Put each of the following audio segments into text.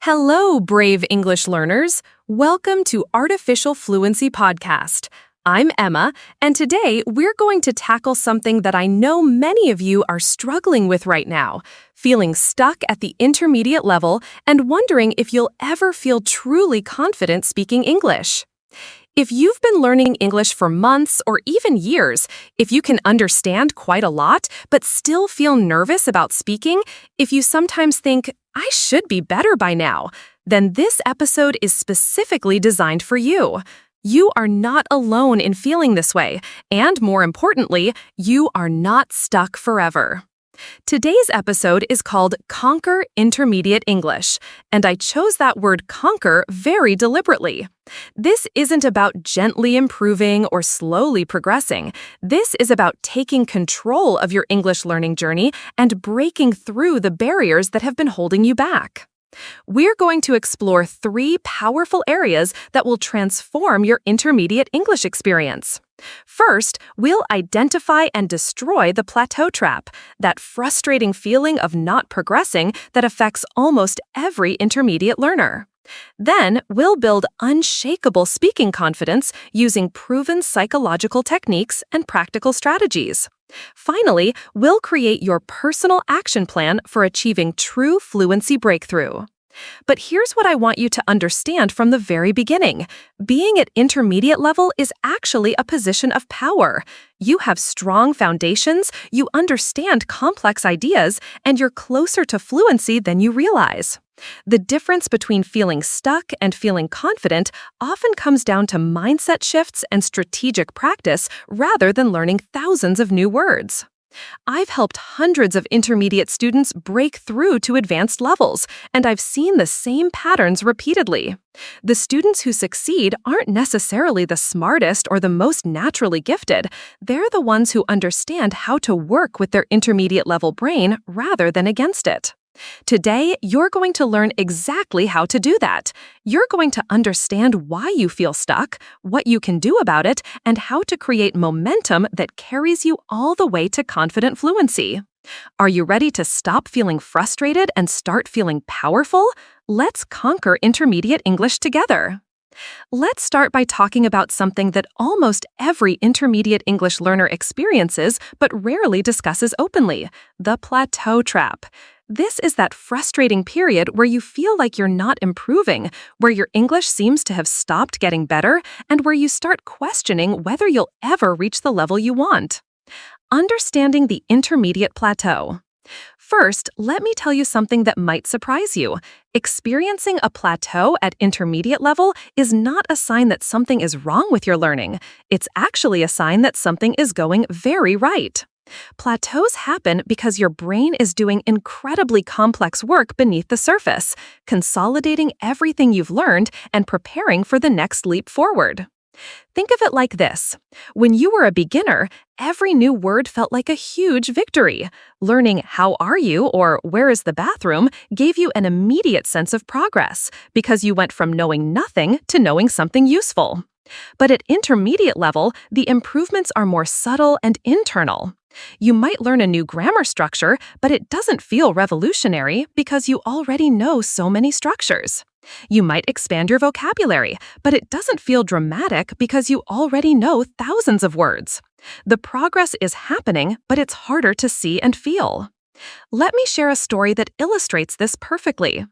Hello, brave English learners. Welcome to Artificial Fluency Podcast. I'm Emma, and today we're going to tackle something that I know many of you are struggling with right now, feeling stuck at the intermediate level and wondering if you'll ever feel truly confident speaking English. If you've been learning English for months or even years, if you can understand quite a lot but still feel nervous about speaking, if you sometimes think, I should be better by now, then this episode is specifically designed for you. You are not alone in feeling this way, and more importantly, you are not stuck forever. Today's episode is called Conquer Intermediate English, and I chose that word conquer very deliberately. This isn't about gently improving or slowly progressing. This is about taking control of your English learning journey and breaking through the barriers that have been holding you back. We're going to explore 3 powerful areas that will transform your intermediate English experience. First, we'll identify and destroy the plateau trap, that frustrating feeling of not progressing that affects almost every intermediate learner. Then, we'll build unshakable speaking confidence using proven psychological techniques and practical strategies. Finally, we'll create your personal action plan for achieving true fluency breakthrough. But here's what I want you to understand from the very beginning. Being at intermediate level is actually a position of power. You have strong foundations, you understand complex ideas, and you're closer to fluency than you realize. The difference between feeling stuck and feeling confident often comes down to mindset shifts and strategic practice rather than learning thousands of new words. I've helped hundreds of intermediate students break through to advanced levels, and I've seen the same patterns repeatedly. The students who succeed aren't necessarily the smartest or the most naturally gifted. They're the ones who understand how to work with their intermediate level brain rather than against it. Today, you're going to learn exactly how to do that. You're going to understand why you feel stuck, what you can do about it, and how to create momentum that carries you all the way to confident fluency. Are you ready to stop feeling frustrated and start feeling powerful? Let's conquer intermediate English together. Let's start by talking about something that almost every intermediate English learner experiences but rarely discusses openly: the plateau trap. This is that frustrating period where you feel like you're not improving, where your English seems to have stopped getting better, and where you start questioning whether you'll ever reach the level you want. Understanding the intermediate plateau. First, let me tell you something that might surprise you. Experiencing a plateau at intermediate level is not a sign that something is wrong with your learning. It's actually a sign that something is going very right. Plateaus happen because your brain is doing incredibly complex work beneath the surface, consolidating everything you've learned and preparing for the next leap forward. Think of it like this. When you were a beginner, every new word felt like a huge victory. Learning "how are you" or "where is the bathroom" gave you an immediate sense of progress because you went from knowing nothing to knowing something useful. But at intermediate level, the improvements are more subtle and internal. You might learn a new grammar structure, but it doesn't feel revolutionary because you already know so many structures. You might expand your vocabulary, but it doesn't feel dramatic because you already know thousands of words. The progress is happening, but it's harder to see and feel. Let me share a story that illustrates this perfectly.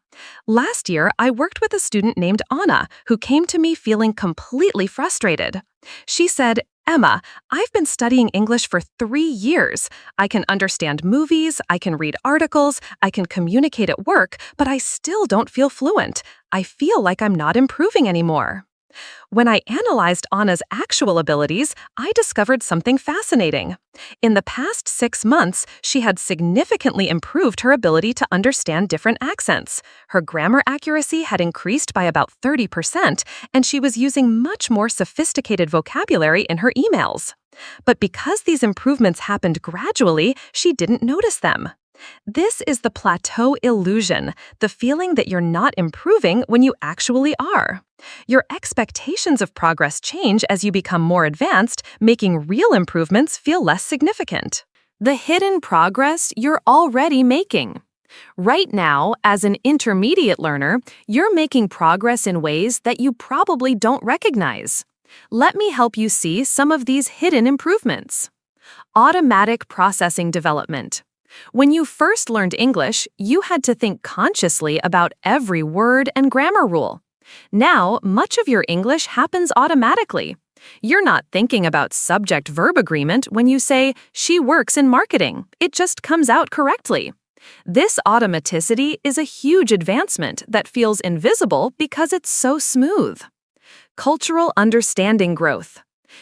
Last year, I worked with a student named Anna who came to me feeling completely frustrated. She said, "Emma, I've been studying English for 3 years. I can understand movies, I can read articles, I can communicate at work, but I still don't feel fluent. I feel like I'm not improving anymore." When I analyzed Anna's actual abilities, I discovered something fascinating. In the past 6 months, she had significantly improved her ability to understand different accents. Her grammar accuracy had increased by about 30%, and she was using much more sophisticated vocabulary in her emails. But because these improvements happened gradually, she didn't notice them. This is the plateau illusion, the feeling that you're not improving when you actually are. Your expectations of progress change as you become more advanced, making real improvements feel less significant. The hidden progress you're already making. Right now, as an intermediate learner, you're making progress in ways that you probably don't recognize. Let me help you see some of these hidden improvements. Automatic processing development. When you first learned English, you had to think consciously about every word and grammar rule. Now, much of your English happens automatically. You're not thinking about subject-verb agreement when you say, "She works in marketing." It just comes out correctly. This automaticity is a huge advancement that feels invisible because it's so smooth. Cultural understanding growth.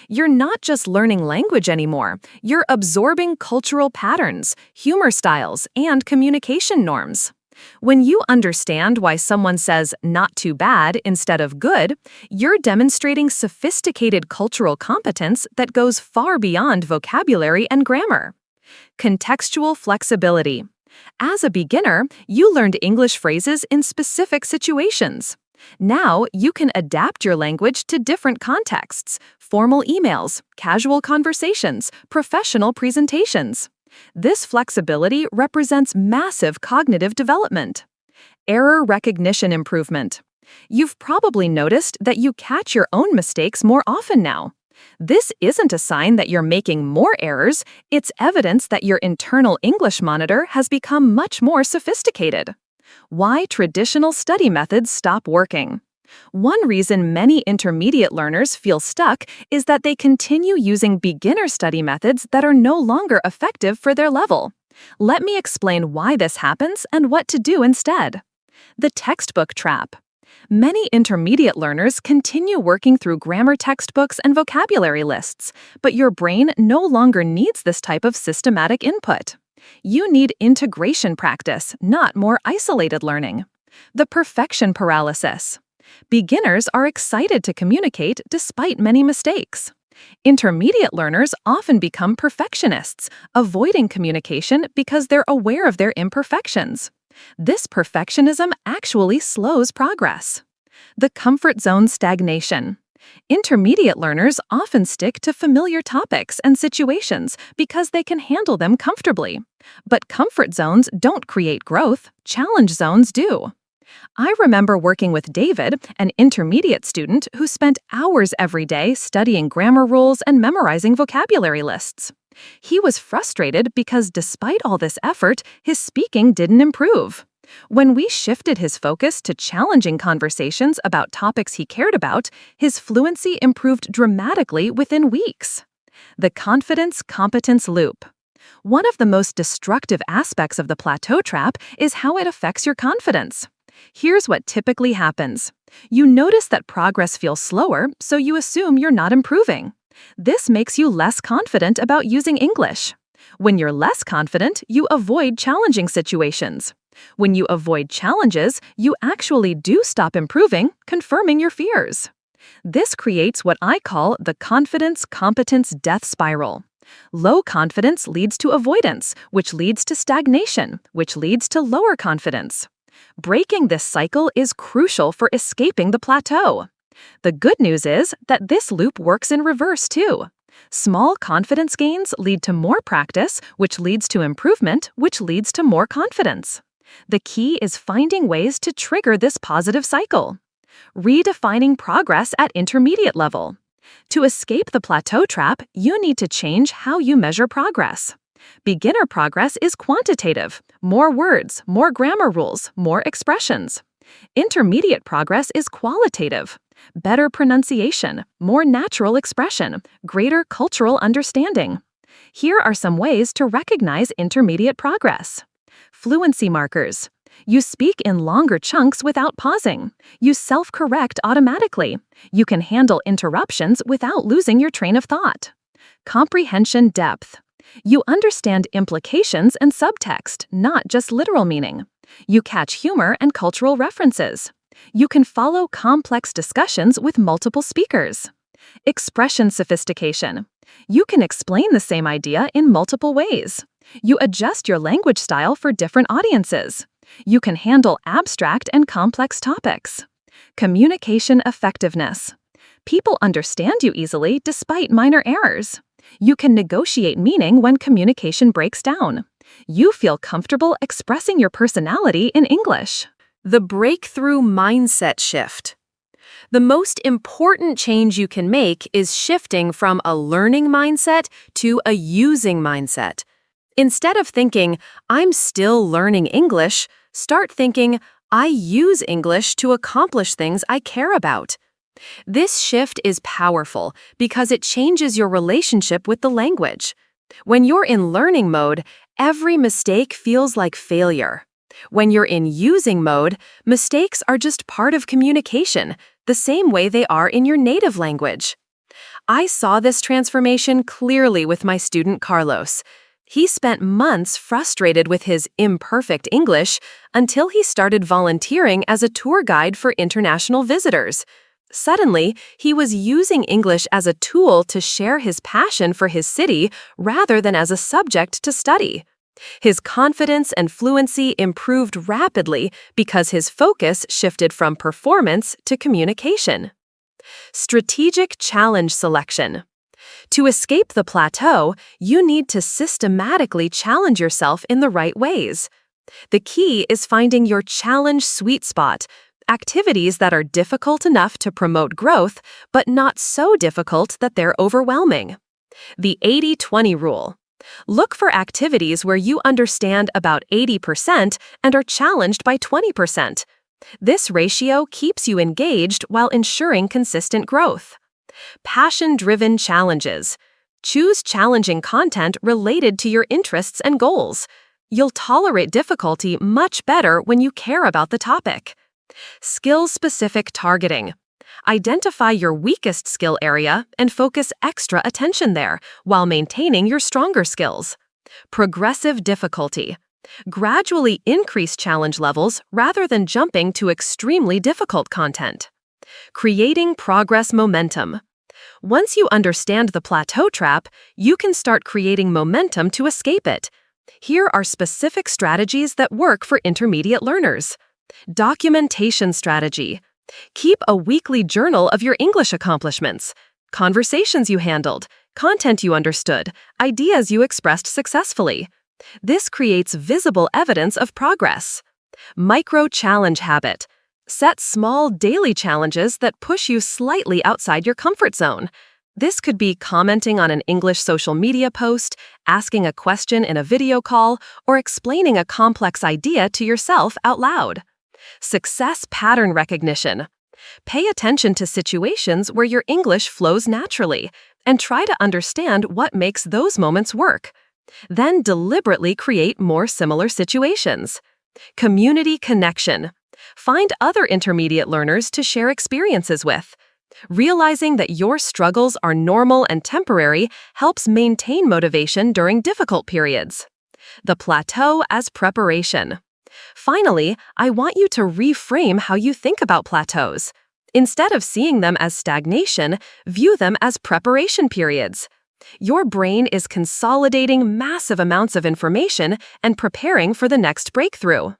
You're not just learning language anymore, you're absorbing cultural patterns, humor styles, and communication norms. When you understand why someone says "not too bad" instead of "good," you're demonstrating sophisticated cultural competence that goes far beyond vocabulary and grammar. Contextual flexibility. As a beginner, you learned English phrases in specific situations. Now, you can adapt your language to different contexts: formal emails, casual conversations, professional presentations. This flexibility represents massive cognitive development. Error recognition improvement. You've probably noticed that you catch your own mistakes more often now. This isn't a sign that you're making more errors, it's evidence that your internal English monitor has become much more sophisticated. Why traditional study methods stop working. One reason many intermediate learners feel stuck is that they continue using beginner study methods that are no longer effective for their level. Let me explain why this happens and what to do instead. The textbook trap. Many intermediate learners continue working through grammar textbooks and vocabulary lists, but your brain no longer needs this type of systematic input. You need integration practice, not more isolated learning. The perfection paralysis. Beginners are excited to communicate despite many mistakes. Intermediate learners often become perfectionists, avoiding communication because they're aware of their imperfections. This perfectionism actually slows progress. The comfort zone stagnation. Intermediate learners often stick to familiar topics and situations because they can handle them comfortably. But comfort zones don't create growth, challenge zones do. I remember working with David, an intermediate student who spent hours every day studying grammar rules and memorizing vocabulary lists. He was frustrated because despite all this effort, his speaking didn't improve. When we shifted his focus to challenging conversations about topics he cared about, his fluency improved dramatically within weeks. The confidence-competence loop. One of the most destructive aspects of the plateau trap is how it affects your confidence. Here's what typically happens. You notice that progress feels slower, so you assume you're not improving. This makes you less confident about using English. When you're less confident, you avoid challenging situations. When you avoid challenges, you actually do stop improving, confirming your fears. This creates what I call the confidence-competence death spiral. Low confidence leads to avoidance, which leads to stagnation, which leads to lower confidence. Breaking this cycle is crucial for escaping the plateau. The good news is that this loop works in reverse too. Small confidence gains lead to more practice, which leads to improvement, which leads to more confidence. The key is finding ways to trigger this positive cycle. Redefining progress at intermediate level. To escape the plateau trap, you need to change how you measure progress. Beginner progress is quantitative: more words, more grammar rules, more expressions. Intermediate progress is qualitative: better pronunciation, more natural expression, greater cultural understanding. Here are some ways to recognize intermediate progress. Fluency markers. You speak in longer chunks without pausing. You self-correct automatically. You can handle interruptions without losing your train of thought. Comprehension depth. You understand implications and subtext, not just literal meaning. You catch humor and cultural references. You can follow complex discussions with multiple speakers. Expression sophistication. You can explain the same idea in multiple ways. You adjust your language style for different audiences. You can handle abstract and complex topics. Communication effectiveness. People understand you easily despite minor errors. You can negotiate meaning when communication breaks down. You feel comfortable expressing your personality in English. The breakthrough mindset shift. The most important change you can make is shifting from a learning mindset to a using mindset. Instead of thinking, I'm still learning English, start thinking, I use English to accomplish things I care about. This shift is powerful because it changes your relationship with the language. When you're in learning mode, every mistake feels like failure. When you're in using mode, mistakes are just part of communication, the same way they are in your native language. I saw this transformation clearly with my student Carlos. He spent months frustrated with his imperfect English until he started volunteering as a tour guide for international visitors. Suddenly, he was using English as a tool to share his passion for his city rather than as a subject to study. His confidence and fluency improved rapidly because his focus shifted from performance to communication. Strategic challenge selection. To escape the plateau, you need to systematically challenge yourself in the right ways. The key is finding your challenge sweet spot, activities that are difficult enough to promote growth, but not so difficult that they're overwhelming. The 80-20 rule. Look for activities where you understand about 80% and are challenged by 20%. This ratio keeps you engaged while ensuring consistent growth. Passion-driven challenges. Choose challenging content related to your interests and goals. You'll tolerate difficulty much better when you care about the topic. Skill-specific targeting. Identify your weakest skill area and focus extra attention there while maintaining your stronger skills. Progressive difficulty. Gradually increase challenge levels rather than jumping to extremely difficult content. Creating progress momentum. Once you understand the plateau trap, you can start creating momentum to escape it. Here are specific strategies that work for intermediate learners. Documentation strategy. Keep a weekly journal of your English accomplishments, conversations you handled, content you understood, ideas you expressed successfully. This creates visible evidence of progress. Micro-challenge habit. Set small daily challenges that push you slightly outside your comfort zone. This could be commenting on an English social media post, asking a question in a video call, or explaining a complex idea to yourself out loud. Success pattern recognition. Pay attention to situations where your English flows naturally and try to understand what makes those moments work. Then deliberately create more similar situations. Community connection. Find other intermediate learners to share experiences with. Realizing that your struggles are normal and temporary helps maintain motivation during difficult periods. The plateau as preparation. Finally, I want you to reframe how you think about plateaus. Instead of seeing them as stagnation, view them as preparation periods. Your brain is consolidating massive amounts of information and preparing for the next breakthrough.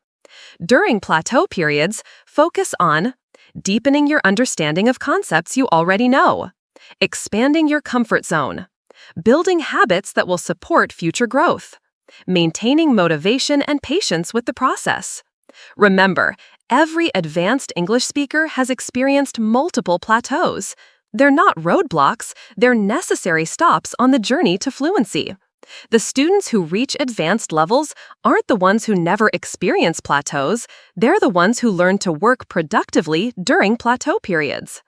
During plateau periods, focus on deepening your understanding of concepts you already know, expanding your comfort zone, building habits that will support future growth, maintaining motivation and patience with the process. Remember, every advanced English speaker has experienced multiple plateaus. They're not roadblocks, they're necessary stops on the journey to fluency. The students who reach advanced levels aren't the ones who never experience plateaus, they're the ones who learn to work productively during plateau periods.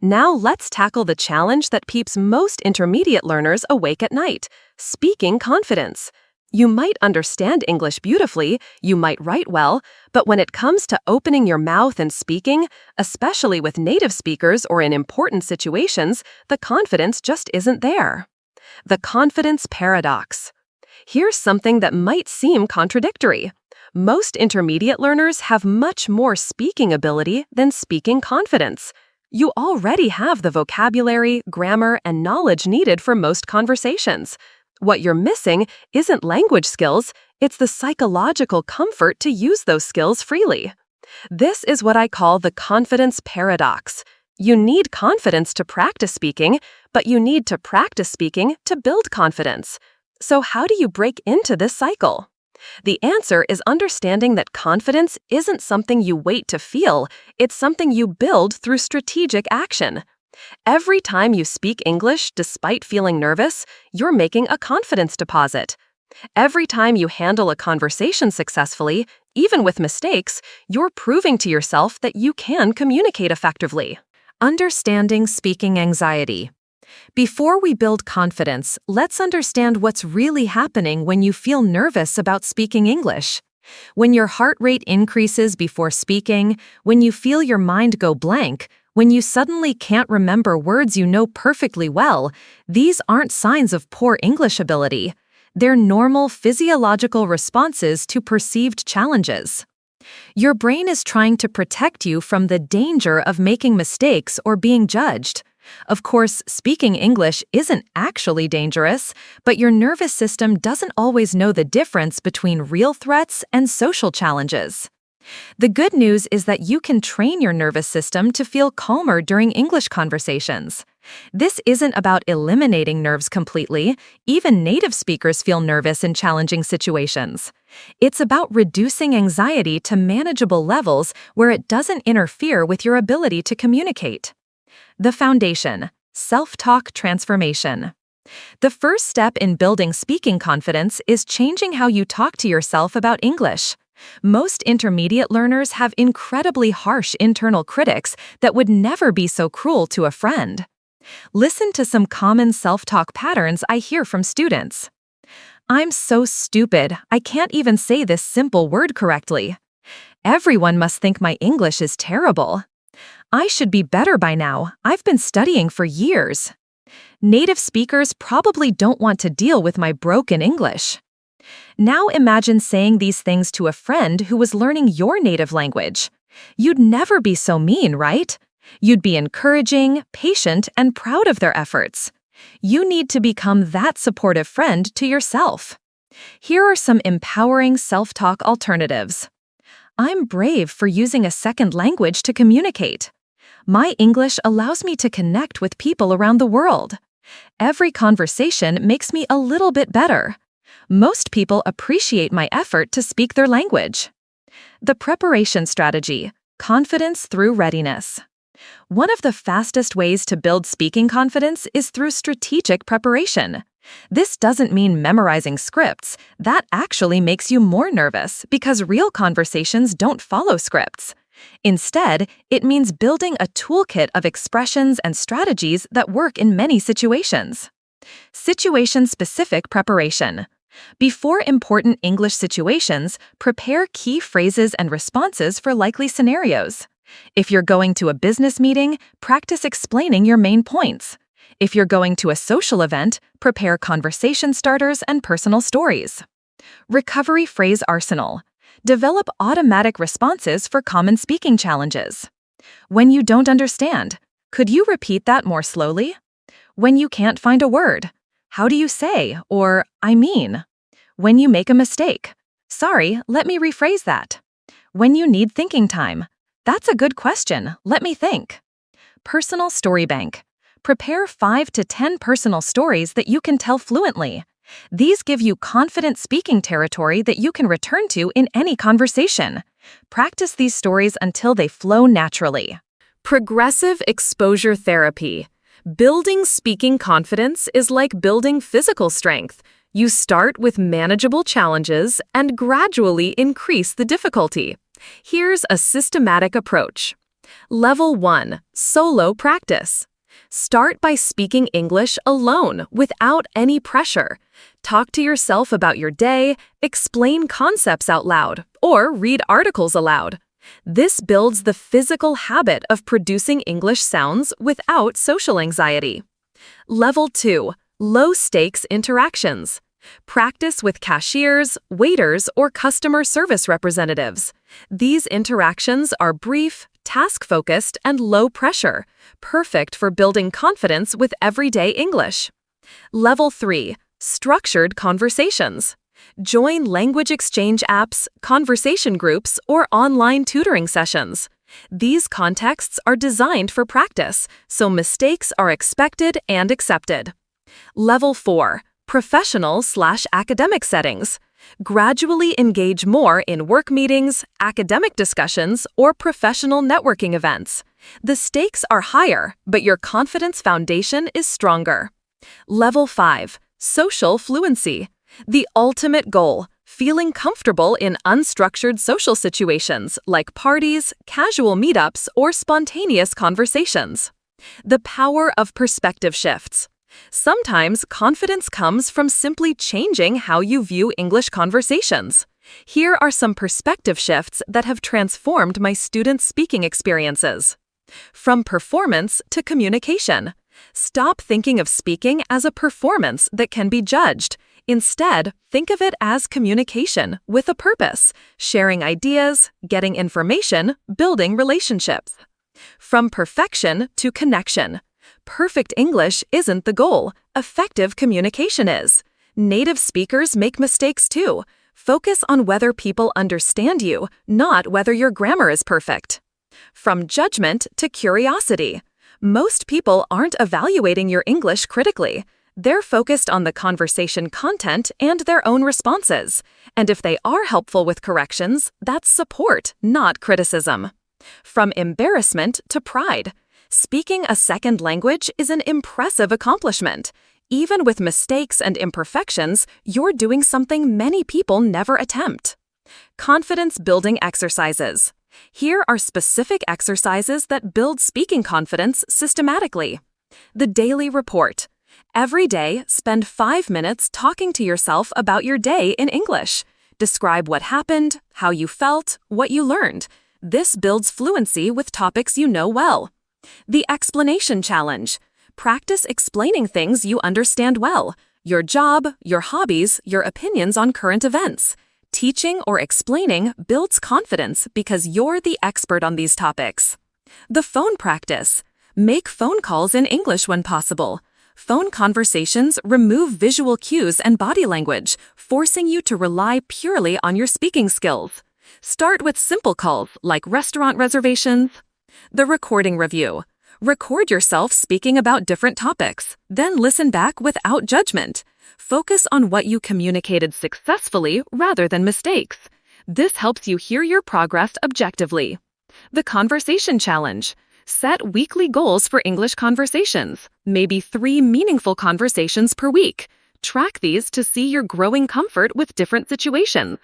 Now let's tackle the challenge that keeps most intermediate learners awake at night: speaking confidence. You might understand English beautifully, you might write well, but when it comes to opening your mouth and speaking, especially with native speakers or in important situations, the confidence just isn't there. The confidence paradox. Here's something that might seem contradictory. Most intermediate learners have much more speaking ability than speaking confidence. You already have the vocabulary, grammar, and knowledge needed for most conversations. What you're missing isn't language skills, it's the psychological comfort to use those skills freely. This is what I call the confidence paradox. You need confidence to practice speaking, but you need to practice speaking to build confidence. So how do you break into this cycle? The answer is understanding that confidence isn't something you wait to feel, it's something you build through strategic action. Every time you speak English despite feeling nervous, you're making a confidence deposit. Every time you handle a conversation successfully, even with mistakes, you're proving to yourself that you can communicate effectively. Understanding speaking anxiety. Before we build confidence, let's understand what's really happening when you feel nervous about speaking English. When your heart rate increases before speaking, when you feel your mind go blank, when you suddenly can't remember words you know perfectly well, these aren't signs of poor English ability. They're normal physiological responses to perceived challenges. Your brain is trying to protect you from the danger of making mistakes or being judged. Of course, speaking English isn't actually dangerous, but your nervous system doesn't always know the difference between real threats and social challenges. The good news is that you can train your nervous system to feel calmer during English conversations. This isn't about eliminating nerves completely. Even native speakers feel nervous in challenging situations. It's about reducing anxiety to manageable levels where it doesn't interfere with your ability to communicate. The foundation: self-talk transformation. The first step in building speaking confidence is changing how you talk to yourself about English. Most intermediate learners have incredibly harsh internal critics that would never be so cruel to a friend. Listen to some common self-talk patterns I hear from students. I'm so stupid, I can't even say this simple word correctly. Everyone must think my English is terrible. I should be better by now, I've been studying for years. Native speakers probably don't want to deal with my broken English. Now imagine saying these things to a friend who was learning your native language. You'd never be so mean, right? You'd be encouraging, patient, and proud of their efforts. You need to become that supportive friend to yourself. Here are some empowering self-talk alternatives. I'm brave for using a second language to communicate. My English allows me to connect with people around the world. Every conversation makes me a little bit better. Most people appreciate my effort to speak their language. The preparation strategy: confidence through readiness. One of the fastest ways to build speaking confidence is through strategic preparation. This doesn't mean memorizing scripts. That actually makes you more nervous because real conversations don't follow scripts. Instead, it means building a toolkit of expressions and strategies that work in many situations. Situation-specific preparation. Before important English situations, prepare key phrases and responses for likely scenarios. If you're going to a business meeting, practice explaining your main points. If you're going to a social event, prepare conversation starters and personal stories. Recovery phrase arsenal. Develop automatic responses for common speaking challenges. When you don't understand, could you repeat that more slowly? When you can't find a word, how do you say, or I mean? When you make a mistake, sorry, let me rephrase that. When you need thinking time, that's a good question, let me think. Personal story bank. Prepare 5 to 10 personal stories that you can tell fluently. These give you confident speaking territory that you can return to in any conversation. Practice these stories until they flow naturally. Progressive exposure therapy. Building speaking confidence is like building physical strength. You start with manageable challenges and gradually increase the difficulty. Here's a systematic approach. Level 1. Solo practice. Start by speaking English alone without any pressure. Talk to yourself about your day, explain concepts out loud, or read articles aloud. This builds the physical habit of producing English sounds without social anxiety. Level 2. Low-stakes interactions. Practice with cashiers, waiters, or customer service representatives. These interactions are brief, task-focused, and low pressure, perfect for building confidence with everyday English. Level 3. Structured conversations. Join language exchange apps, conversation groups, or online tutoring sessions. These contexts are designed for practice, so mistakes are expected and accepted. Level 4. Professional/academic settings. Gradually engage more in work meetings, academic discussions, or professional networking events. The stakes are higher, but your confidence foundation is stronger. Level 5. Social fluency. The ultimate goal: feeling comfortable in unstructured social situations like parties, casual meetups, or spontaneous conversations. The power of perspective shifts. Sometimes confidence comes from simply changing how you view English conversations. Here are some perspective shifts that have transformed my students' speaking experiences. From performance to communication. Stop thinking of speaking as a performance that can be judged. Instead, think of it as communication with a purpose, sharing ideas, getting information, building relationships. From perfection to connection. Perfect English isn't the goal. Effective communication is. Native speakers make mistakes too. Focus on whether people understand you, not whether your grammar is perfect. From judgment to curiosity. Most people aren't evaluating your English critically. They're focused on the conversation content and their own responses. And if they are helpful with corrections, that's support, not criticism. From embarrassment to pride. Speaking a second language is an impressive accomplishment. Even with mistakes and imperfections, you're doing something many people never attempt. Confidence-building exercises. Here are specific exercises that build speaking confidence systematically. The daily report. Every day, spend 5 minutes talking to yourself about your day in English. Describe what happened, how you felt, what you learned. This builds fluency with topics you know well. The explanation challenge. Practice explaining things you understand well. Your job, your hobbies, your opinions on current events. Teaching or explaining builds confidence because you're the expert on these topics. The phone practice. Make phone calls in English when possible. Phone conversations remove visual cues and body language, forcing you to rely purely on your speaking skills. Start with simple calls like restaurant reservations. The recording review. Record yourself speaking about different topics, then listen back without judgment. Focus on what you communicated successfully rather than mistakes. This helps you hear your progress objectively. The conversation challenge. Set weekly goals for English conversations, maybe 3 meaningful conversations per week. Track these to see your growing comfort with different situations.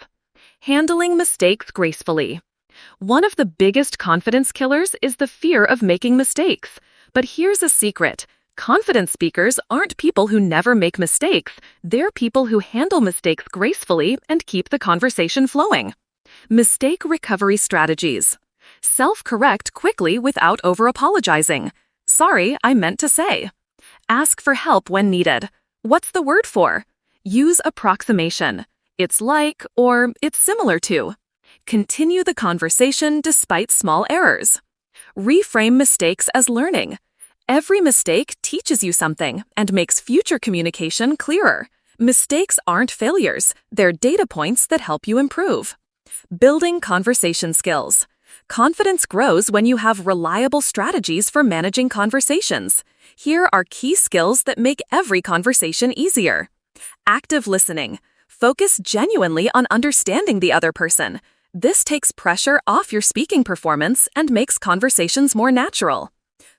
Handling mistakes gracefully. One of the biggest confidence killers is the fear of making mistakes. But here's a secret. Confident speakers aren't people who never make mistakes. They're people who handle mistakes gracefully and keep the conversation flowing. Mistake recovery strategies. Self-correct quickly without over-apologizing. Sorry, I meant to say. Ask for help when needed. What's the word for? Use approximation. It's like or it's similar to. Continue the conversation despite small errors. Reframe mistakes as learning. Every mistake teaches you something and makes future communication clearer. Mistakes aren't failures. They're data points that help you improve. Building conversation skills. Confidence grows when you have reliable strategies for managing conversations. Here are key skills that make every conversation easier. Active listening. Focus genuinely on understanding the other person. This takes pressure off your speaking performance and makes conversations more natural.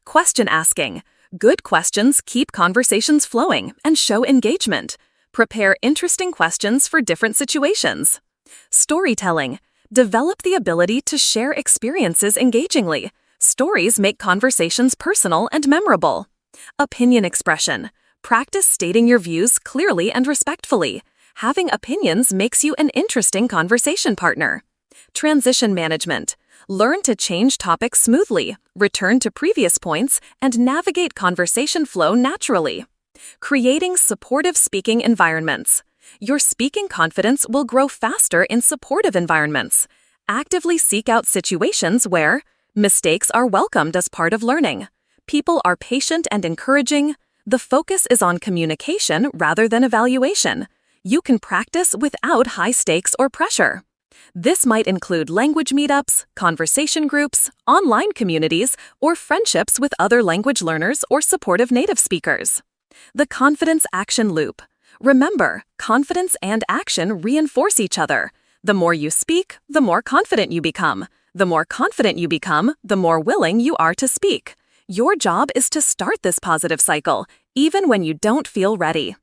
Question asking. Good questions keep conversations flowing and show engagement. Prepare interesting questions for different situations. Storytelling. Develop the ability to share experiences engagingly. Stories make conversations personal and memorable. Opinion expression. Practice stating your views clearly and respectfully. Having opinions makes you an interesting conversation partner. Transition management. Learn to change topics smoothly, return to previous points, and navigate conversation flow naturally. Creating supportive speaking environments. Your speaking confidence will grow faster in supportive environments. Actively seek out situations where mistakes are welcomed as part of learning. People are patient and encouraging. The focus is on communication rather than evaluation. You can practice without high stakes or pressure. This might include language meetups, conversation groups, online communities, or friendships with other language learners or supportive native speakers. The confidence action loop. Remember, confidence and action reinforce each other. The more you speak, the more confident you become. The more confident you become, the more willing you are to speak. Your job is to start this positive cycle, even when you don't feel ready.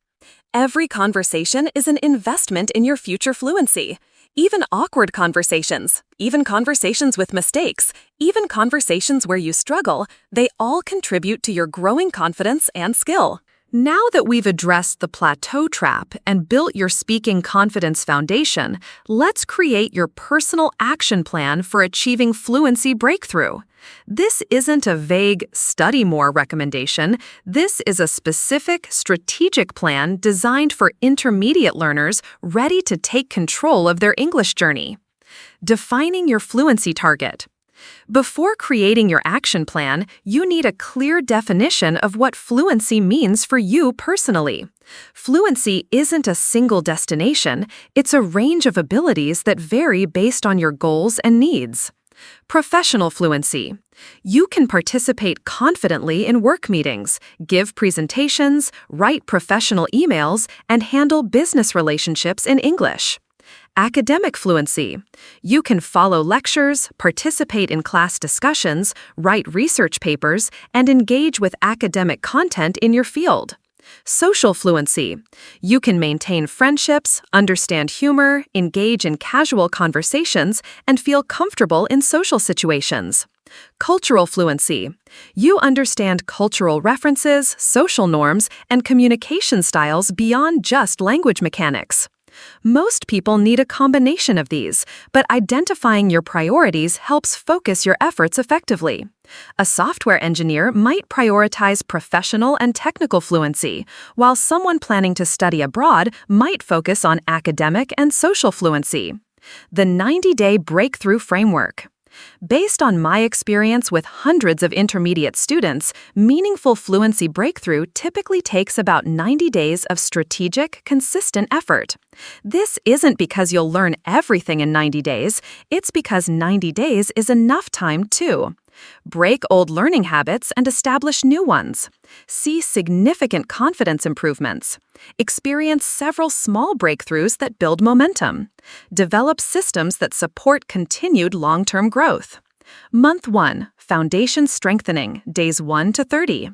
Every conversation is an investment in your future fluency. Even awkward conversations, even conversations with mistakes, even conversations where you struggle, they all contribute to your growing confidence and skill. Now that we've addressed the plateau trap and built your speaking confidence foundation, let's create your personal action plan for achieving fluency breakthrough. This isn't a vague study more recommendation. This is a specific, strategic plan designed for intermediate learners ready to take control of their English journey. Defining your fluency target. Before creating your action plan, you need a clear definition of what fluency means for you personally. Fluency isn't a single destination, it's a range of abilities that vary based on your goals and needs. Professional fluency. You can participate confidently in work meetings, give presentations, write professional emails, and handle business relationships in English. Academic fluency. You can follow lectures, participate in class discussions, write research papers, and engage with academic content in your field. Social fluency. You can maintain friendships, understand humor, engage in casual conversations, and feel comfortable in social situations. Cultural fluency. You understand cultural references, social norms, and communication styles beyond just language mechanics. Most people need a combination of these, but identifying your priorities helps focus your efforts effectively. A software engineer might prioritize professional and technical fluency, while someone planning to study abroad might focus on academic and social fluency. The 90-day breakthrough framework. Based on my experience with hundreds of intermediate students, meaningful fluency breakthrough typically takes about 90 days of strategic, consistent effort. This isn't because you'll learn everything in 90 days, it's because 90 days is enough time too. Break old learning habits and establish new ones. See significant confidence improvements. Experience several small breakthroughs that build momentum. Develop systems that support continued long-term growth. Month 1, Foundation Strengthening, days 1 to 30.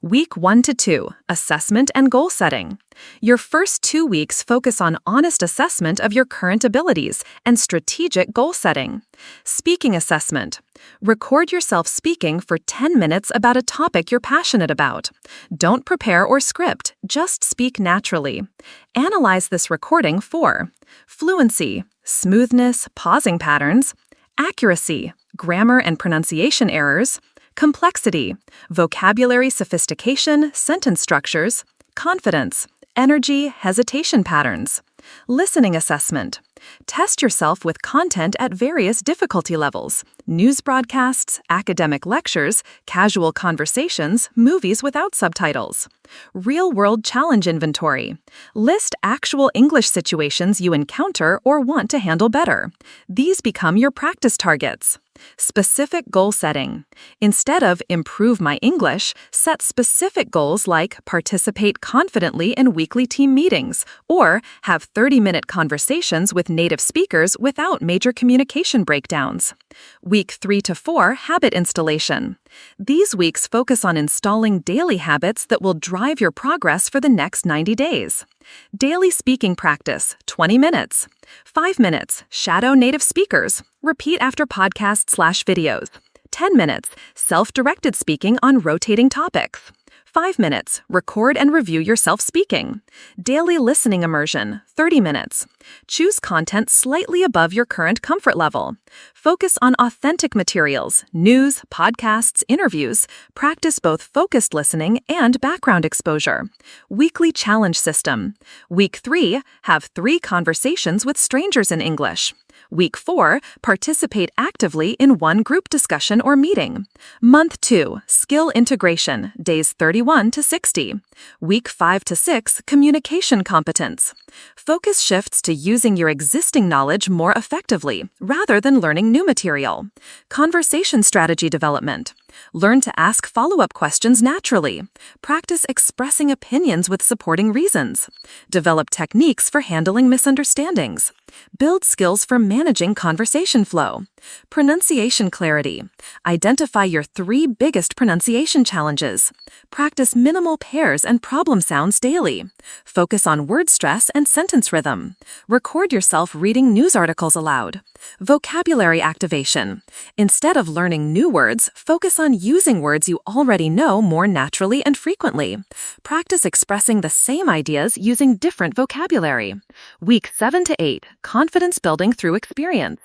Week 1 to 2, Assessment and Goal Setting. Your first 2 weeks focus on honest assessment of your current abilities and strategic goal setting. Speaking assessment. Record yourself speaking for 10 minutes about a topic you're passionate about. Don't prepare or script, just speak naturally. Analyze this recording for fluency, smoothness, pausing patterns, accuracy, grammar and pronunciation errors, complexity, vocabulary sophistication, sentence structures, confidence, energy, hesitation patterns. Listening assessment. Test yourself with content at various difficulty levels: news broadcasts, academic lectures, casual conversations, movies without subtitles. Real-world challenge inventory. List actual English situations you encounter or want to handle better. These become your practice targets. Specific goal setting. Instead of improve my English, set specific goals like participate confidently in weekly team meetings or have 30-minute conversations with native speakers without major communication breakdowns. Week 3 to 4, habit installation. These weeks focus on installing daily habits that will drive your progress for the next 90 days. Daily speaking practice, 20 minutes. 5 minutes, shadow native speakers. Repeat after podcasts/videos. 10 minutes, self-directed speaking on rotating topics. 5 minutes, record and review yourself speaking. Daily listening immersion, 30 minutes. Choose content slightly above your current comfort level. Focus on authentic materials, news, podcasts, interviews. Practice both focused listening and background exposure. Weekly challenge system. Week 3, have 3 conversations with strangers in English. Week 4, participate actively in one group discussion or meeting. Month 2, skill integration, days 31 to 60. Week 5 to 6, communication competence. Focus shifts to using your existing knowledge more effectively, rather than learning new material. Conversation strategy development. Learn to ask follow-up questions naturally. Practice expressing opinions with supporting reasons. Develop techniques for handling misunderstandings. Build skills for managing conversation flow. Pronunciation clarity. Identify your 3 biggest pronunciation challenges. Practice minimal pairs and problem sounds daily. Focus on word stress and sentence rhythm. Record yourself reading news articles aloud. Vocabulary activation. Instead of learning new words, focus on using words you already know more naturally and frequently. Practice expressing the same ideas using different vocabulary. Week 7 to 8, confidence building through experience.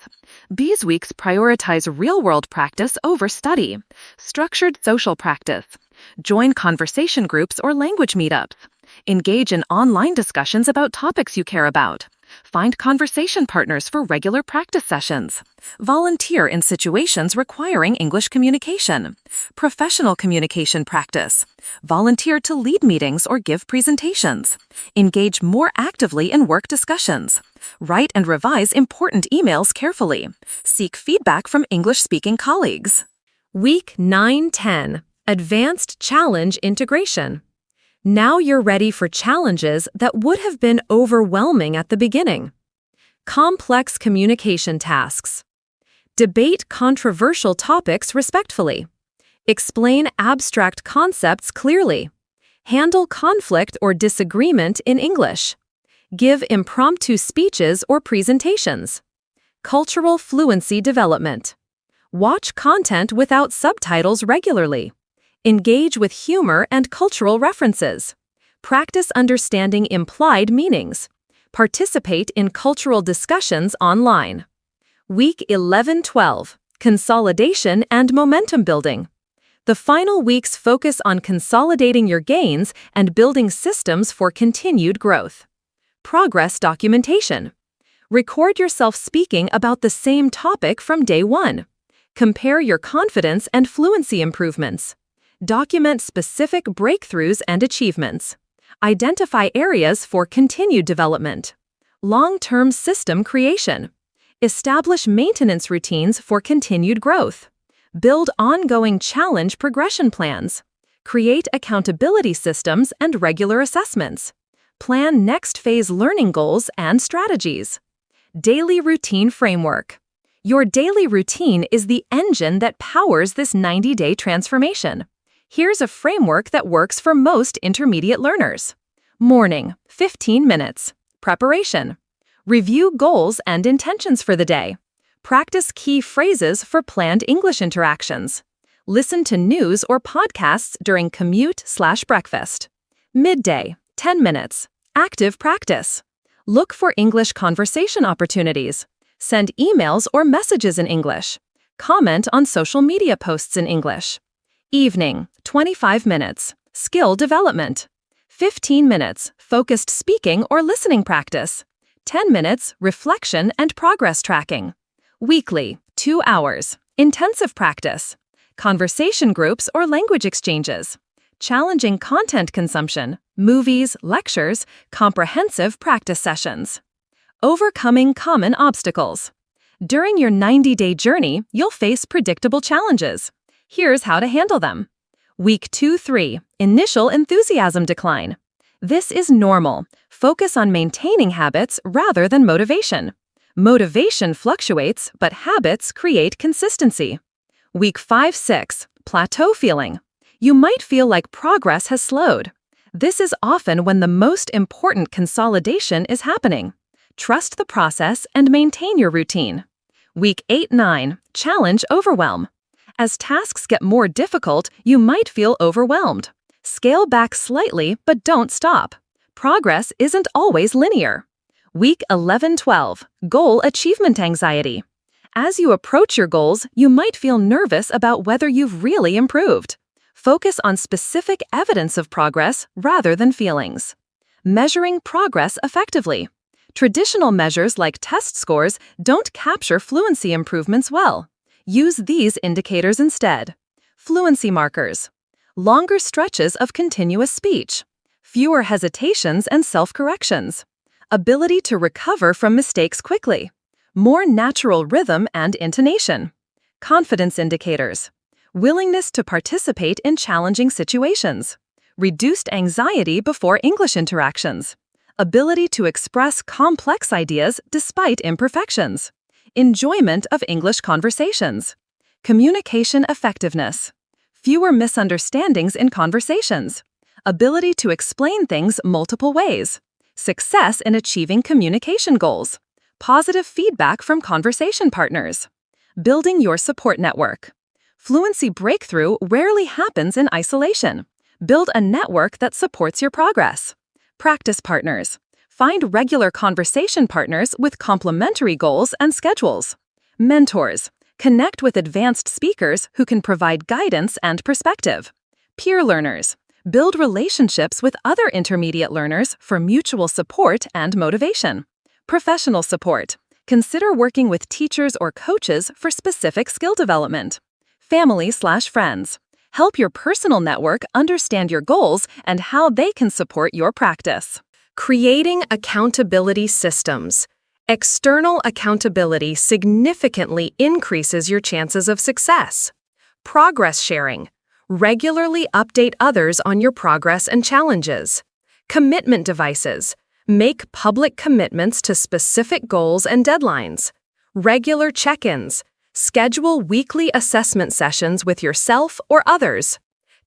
These weeks prioritize real-world practice over study. Structured social practice. Join conversation groups or language meetups. Engage in online discussions about topics you care about. Find conversation partners for regular practice sessions. Volunteer in situations requiring English communication. Professional communication practice. Volunteer to lead meetings or give presentations. Engage more actively in work discussions. Write and revise important emails carefully. Seek feedback from English-speaking colleagues. Week 9-10, Advanced Challenge Integration. Now you're ready for challenges that would have been overwhelming at the beginning. Complex communication tasks. Debate controversial topics respectfully. Explain abstract concepts clearly. Handle conflict or disagreement in English. Give impromptu speeches or presentations. Cultural fluency development. Watch content without subtitles regularly. Engage with humor and cultural references. Practice understanding implied meanings. Participate in cultural discussions online. Week 11-12, Consolidation and Momentum Building. The final weeks focus on consolidating your gains and building systems for continued growth. Progress documentation. Record yourself speaking about the same topic from day 1. Compare your confidence and fluency improvements. Document specific breakthroughs and achievements. Identify areas for continued development. Long-term system creation. Establish maintenance routines for continued growth. Build ongoing challenge progression plans. Create accountability systems and regular assessments. Plan next phase learning goals and strategies. Daily routine framework. Your daily routine is the engine that powers this 90-day transformation. Here's a framework that works for most intermediate learners. Morning, 15 minutes. Preparation. Review goals and intentions for the day. Practice key phrases for planned English interactions. Listen to news or podcasts during commute/breakfast. Midday, 10 minutes. Active practice. Look for English conversation opportunities. Send emails or messages in English. Comment on social media posts in English. Evening, 25 minutes. Skill development. 15 minutes. Focused speaking or listening practice. 10 minutes. Reflection and progress tracking. Weekly, 2 hours. Intensive practice. Conversation groups or language exchanges. Challenging content consumption. Movies, lectures, comprehensive practice sessions. Overcoming common obstacles. During your 90-day journey, you'll face predictable challenges. Here's how to handle them. Week 2-3, Initial enthusiasm decline. This is normal. Focus on maintaining habits rather than motivation. Motivation fluctuates, but habits create consistency. Week 5-6, Plateau feeling. You might feel like progress has slowed. This is often when the most important consolidation is happening. Trust the process and maintain your routine. Week 8-9, Challenge overwhelm. As tasks get more difficult, you might feel overwhelmed. Scale back slightly, but don't stop. Progress isn't always linear. Week 11-12, Goal achievement anxiety. As you approach your goals, you might feel nervous about whether you've really improved. Focus on specific evidence of progress rather than feelings. Measuring progress effectively. Traditional measures like test scores don't capture fluency improvements well. Use these indicators instead. Fluency markers. Longer stretches of continuous speech. Fewer hesitations and self-corrections. Ability to recover from mistakes quickly. More natural rhythm and intonation. Confidence indicators. willingness to participate in challenging situations, reduced anxiety before English interactions, ability to express complex ideas despite imperfections, enjoyment of English conversations, communication effectiveness, fewer misunderstandings in conversations, ability to explain things multiple ways, success in achieving communication goals, positive feedback from conversation partners, building your support network. Fluency breakthrough rarely happens in isolation. Build a network that supports your progress. Practice partners. Find regular conversation partners with complementary goals and schedules. Mentors. Connect with advanced speakers who can provide guidance and perspective. Peer learners. Build relationships with other intermediate learners for mutual support and motivation. Professional support. Consider working with teachers or coaches for specific skill development. Family/friends. Help your personal network understand your goals and how they can support your practice. Creating accountability systems. External accountability significantly increases your chances of success. Progress sharing. Regularly update others on your progress and challenges. Commitment devices. Make public commitments to specific goals and deadlines. Regular check-ins. Schedule weekly assessment sessions with yourself or others.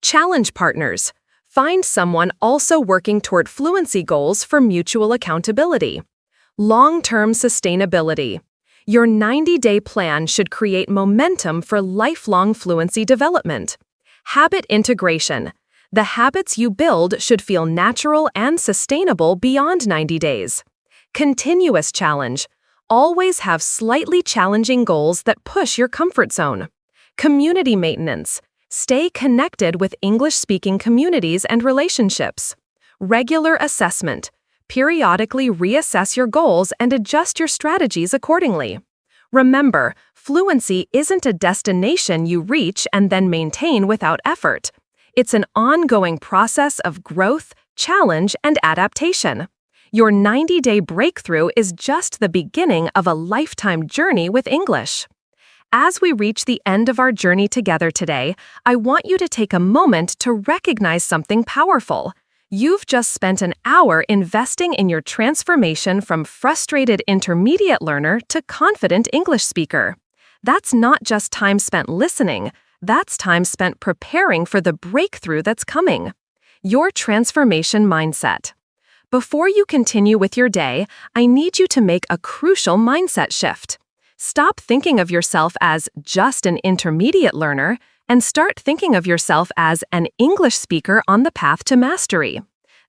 Challenge partners. Find someone also working toward fluency goals for mutual accountability. Long-term sustainability. Your 90-day plan should create momentum for lifelong fluency development. Habit integration. The habits you build should feel natural and sustainable beyond 90 days. Continuous challenge. Always have slightly challenging goals that push your comfort zone. Community maintenance. Stay connected with English-speaking communities and relationships. Regular assessment. Periodically reassess your goals and adjust your strategies accordingly. Remember, fluency isn't a destination you reach and then maintain without effort. It's an ongoing process of growth, challenge, and adaptation. Your 90-day breakthrough is just the beginning of a lifetime journey with English. As we reach the end of our journey together today, I want you to take a moment to recognize something powerful. You've just spent an hour investing in your transformation from frustrated intermediate learner to confident English speaker. That's not just time spent listening, that's time spent preparing for the breakthrough that's coming. Your transformation mindset. Before you continue with your day, I need you to make a crucial mindset shift. Stop thinking of yourself as just an intermediate learner and start thinking of yourself as an English speaker on the path to mastery.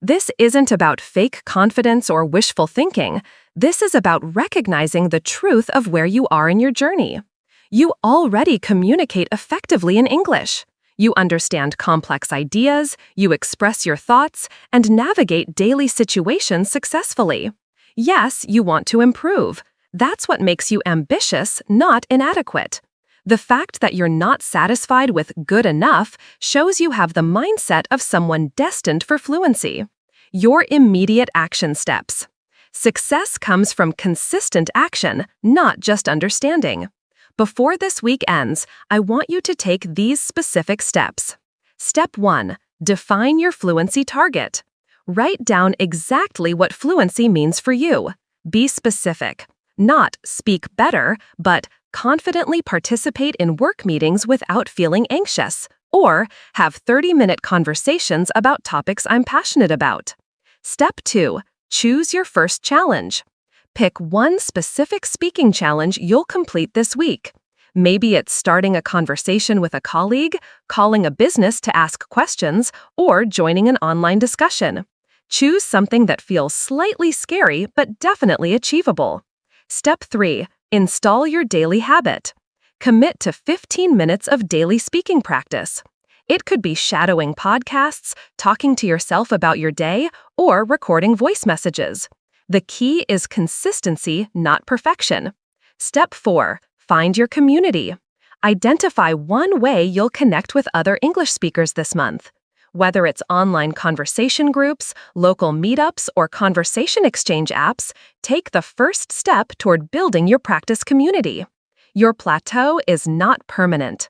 This isn't about fake confidence or wishful thinking. This is about recognizing the truth of where you are in your journey. You already communicate effectively in English. You understand complex ideas, you express your thoughts, and navigate daily situations successfully. Yes, you want to improve. That's what makes you ambitious, not inadequate. The fact that you're not satisfied with good enough shows you have the mindset of someone destined for fluency. Your immediate action steps. Success comes from consistent action, not just understanding. Before this week ends, I want you to take these specific steps. Step 1. Define your fluency target. Write down exactly what fluency means for you. Be specific. Not speak better, but confidently participate in work meetings without feeling anxious, or have 30-minute conversations about topics I'm passionate about. Step 2. Choose your first challenge. Pick one specific speaking challenge you'll complete this week. Maybe it's starting a conversation with a colleague, calling a business to ask questions, or joining an online discussion. Choose something that feels slightly scary but definitely achievable. Step 3. Install your daily habit. Commit to 15 minutes of daily speaking practice. It could be shadowing podcasts, talking to yourself about your day, or recording voice messages. The key is consistency, not perfection. Step 4. Find your community. Identify one way you'll connect with other English speakers this month. Whether it's online conversation groups, local meetups, or conversation exchange apps, take the first step toward building your practice community. Your plateau is not permanent.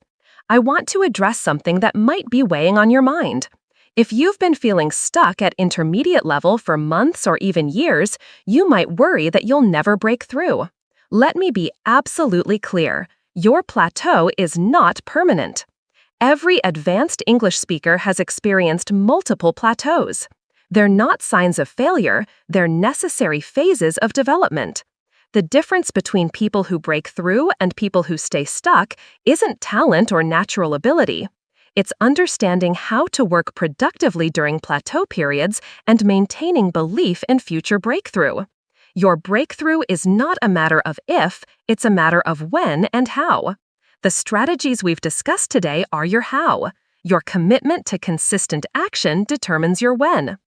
I want to address something that might be weighing on your mind. If you've been feeling stuck at intermediate level for months or even years, you might worry that you'll never break through. Let me be absolutely clear. Your plateau is not permanent. Every advanced English speaker has experienced multiple plateaus. They're not signs of failure, they're necessary phases of development. The difference between people who break through and people who stay stuck isn't talent or natural ability. It's understanding how to work productively during plateau periods and maintaining belief in future breakthrough. Your breakthrough is not a matter of if, it's a matter of when and how. The strategies we've discussed today are your how. Your commitment to consistent action determines your when.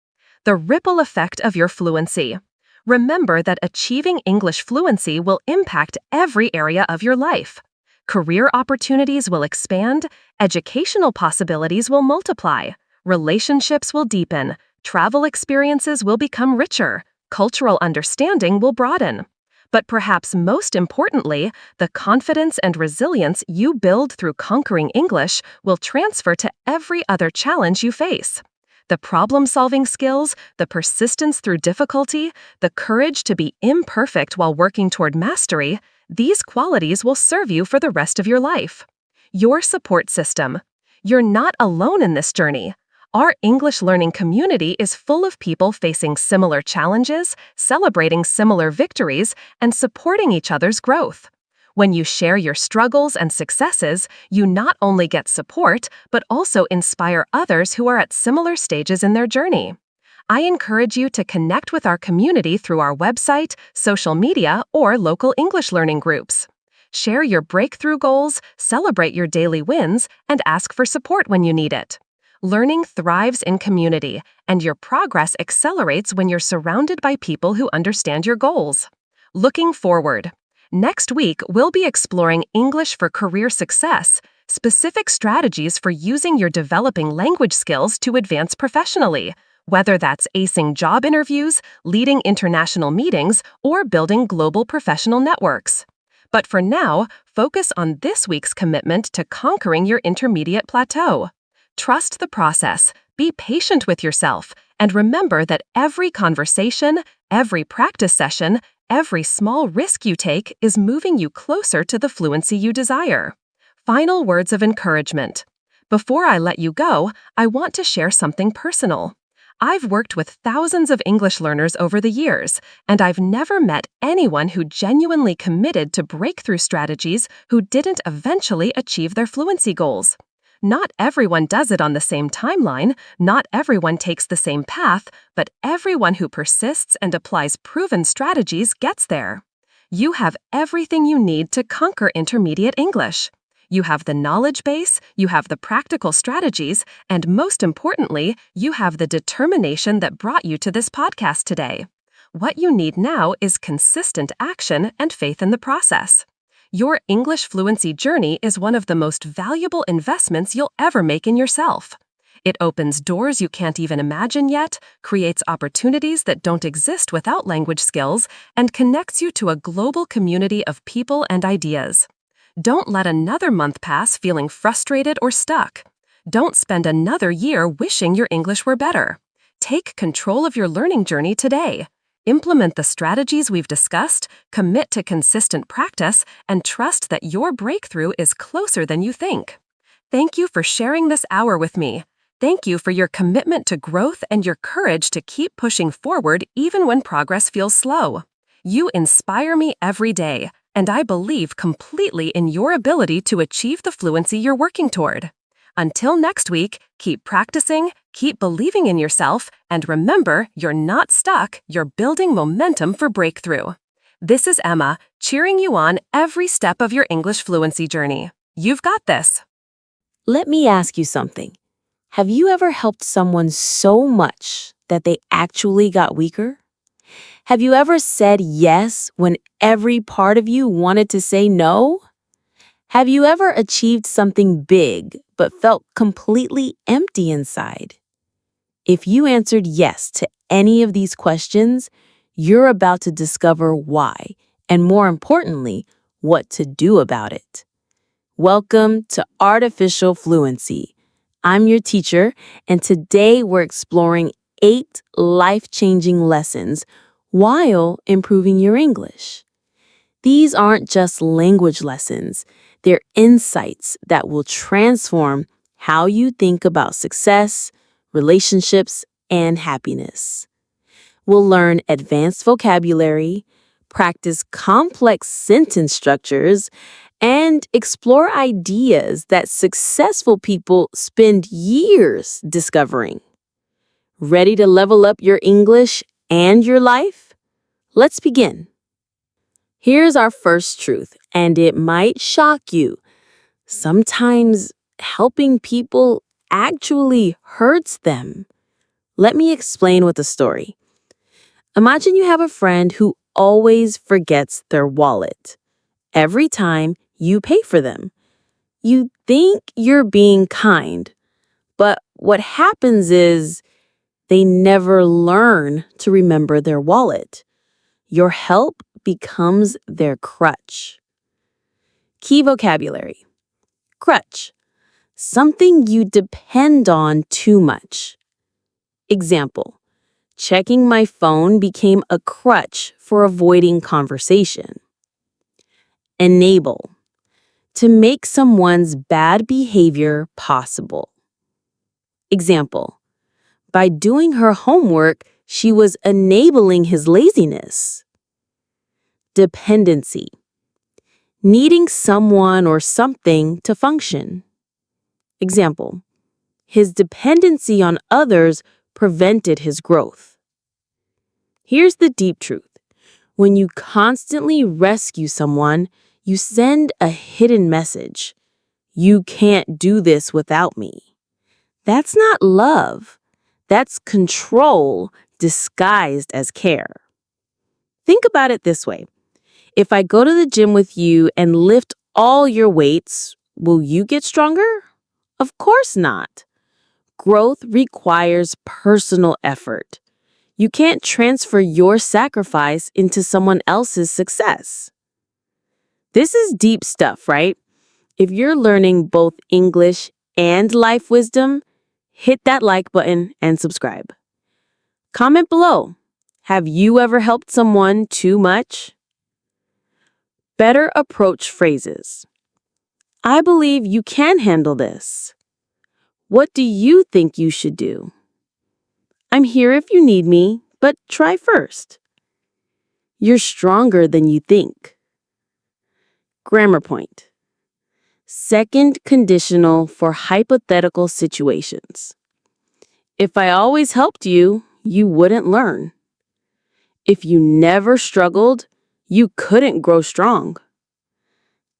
The ripple effect of your fluency. Remember that achieving English fluency will impact every area of your life. Career opportunities will expand, educational possibilities will multiply, relationships will deepen, travel experiences will become richer, cultural understanding will broaden. But perhaps most importantly, the confidence and resilience you build through conquering English will transfer to every other challenge you face. The problem-solving skills, the persistence through difficulty, the courage to be imperfect while working toward mastery, these qualities will serve you for the rest of your life. Your support system. You're not alone in this journey. Our English learning community is full of people facing similar challenges, celebrating similar victories, and supporting each other's growth. When you share your struggles and successes, you not only get support, but also inspire others who are at similar stages in their journey. I encourage you to connect with our community through our website, social media, or local English learning groups. Share your breakthrough goals, celebrate your daily wins, and ask for support when you need it. Learning thrives in community, and your progress accelerates when you're surrounded by people who understand your goals. Looking forward. Next week, we'll be exploring English for career success, specific strategies for using your developing language skills to advance professionally, whether that's acing job interviews, leading international meetings, or building global professional networks. But for now, focus on this week's commitment to conquering your intermediate plateau. Trust the process, be patient with yourself, and remember that every conversation, every practice session, every small risk you take is moving you closer to the fluency you desire. Final words of encouragement. Before I let you go, I want to share something personal. I've worked with thousands of English learners over the years, and I've never met anyone who genuinely committed to breakthrough strategies who didn't eventually achieve their fluency goals. Not everyone does it on the same timeline, not everyone takes the same path, but everyone who persists and applies proven strategies gets there. You have everything you need to conquer intermediate English. You have the knowledge base, you have the practical strategies, and most importantly, you have the determination that brought you to this podcast today. What you need now is consistent action and faith in the process. Your English fluency journey is one of the most valuable investments you'll ever make in yourself. It opens doors you can't even imagine yet, creates opportunities that don't exist without language skills, and connects you to a global community of people and ideas. Don't let another month pass feeling frustrated or stuck. Don't spend another year wishing your English were better. Take control of your learning journey today. Implement the strategies we've discussed, commit to consistent practice, and trust that your breakthrough is closer than you think. Thank you for sharing this hour with me. Thank you for your commitment to growth and your courage to keep pushing forward even when progress feels slow. You inspire me every day, and I believe completely in your ability to achieve the fluency you're working toward. Until next week, keep practicing, keep believing in yourself, and remember, you're not stuck, you're building momentum for breakthrough. This is Emma, cheering you on every step of your English fluency journey. You've got this. Let me ask you something. Have you ever helped someone so much that they actually got weaker? Have you ever said yes when every part of you wanted to say no? Have you ever achieved something big but felt completely empty inside? If you answered yes to any of these questions, you're about to discover why, and more importantly, what to do about it. Welcome to Artificial Fluency. I'm your teacher, and today we're exploring 8 life-changing lessons while improving your English. These aren't just language lessons, they're insights that will transform how you think about success, relationships, and happiness. We'll learn advanced vocabulary, practice complex sentence structures, and explore ideas that successful people spend years discovering. Ready to level up your English and your life? Let's begin. Here's our first truth, and it might shock you. Sometimes helping people actually hurts them. Let me explain with a story. Imagine you have a friend who always forgets their wallet every time you pay for them. You think you're being kind, but what happens is they never learn to remember their wallet. Your help becomes their crutch. Key vocabulary. Crutch. Something you depend on too much. Example. Checking my phone became a crutch for avoiding conversation. Enable. To make someone's bad behavior possible. Example. By doing her homework, she was enabling his laziness. Dependency. Needing someone or something to function. Example. His dependency on others prevented his growth. Here's the deep truth. When you constantly rescue someone, you send a hidden message. You can't do this without me. That's not love. That's control disguised as care. Think about it this way. If I go to the gym with you and lift all your weights, will you get stronger? Of course not. Growth requires personal effort. You can't transfer your sacrifice into someone else's success. This is deep stuff, right? If you're learning both English and life wisdom, hit that like button and subscribe. Comment below. Have you ever helped someone too much? Better approach phrases. I believe you can handle this. What do you think you should do? I'm here if you need me, but try first. You're stronger than you think. Grammar point. Second conditional for hypothetical situations. If I always helped you, you wouldn't learn. If you never struggled, you couldn't grow strong.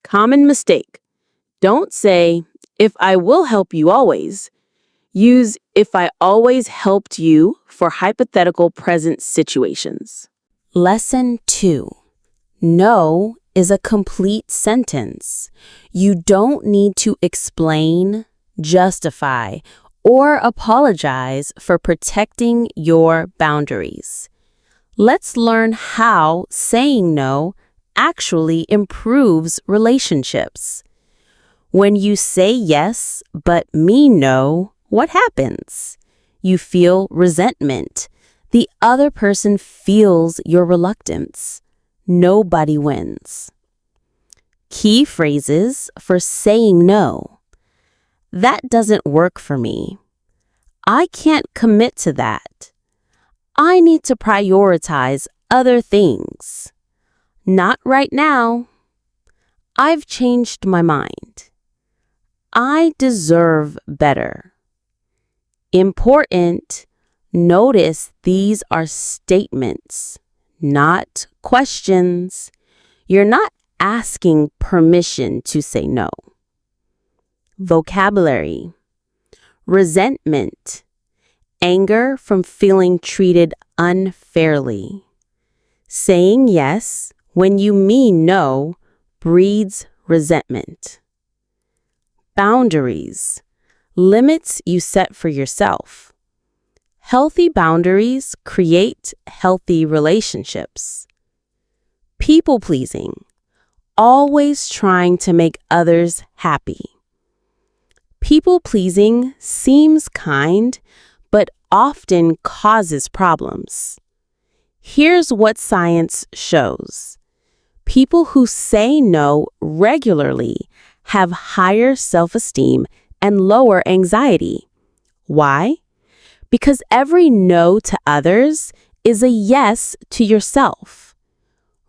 Common mistake. Don't say, if I will help you always. Use if I always helped you for hypothetical present situations. Lesson 2. No is a complete sentence. You don't need to explain, justify, or apologize for protecting your boundaries. Let's learn how saying no actually improves relationships. When you say yes but mean no, what happens? You feel resentment. The other person feels your reluctance. Nobody wins. Key phrases for saying no. That doesn't work for me. I can't commit to that. I need to prioritize other things. Not right now. I've changed my mind. I deserve better. Important. Notice these are statements, not questions. You're not asking permission to say no. Vocabulary. Resentment. Anger from feeling treated unfairly. Saying yes when you mean no breeds resentment. Boundaries. Limits you set for yourself. Healthy boundaries create healthy relationships. People-pleasing. always trying to make others happy. People-pleasing seems kind, but often causes problems. Here's what science shows. People who say no regularly have higher self-esteem and lower anxiety. Why? Because every no to others is a yes to yourself.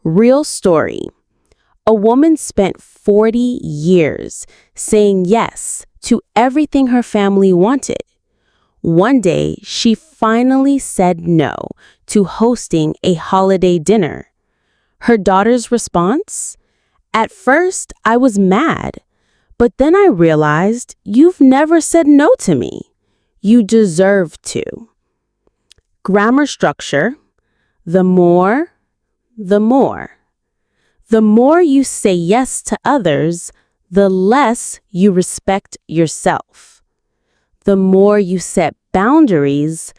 Real story. A woman spent 40 years saying yes to everything her family wanted. One day, she finally said no to hosting a holiday dinner. Her daughter's response? At first, I was mad, but then I realized you've never said no to me. You deserve to. Grammar structure. The more. The more you say yes to others, the less you respect yourself. The more you set boundaries,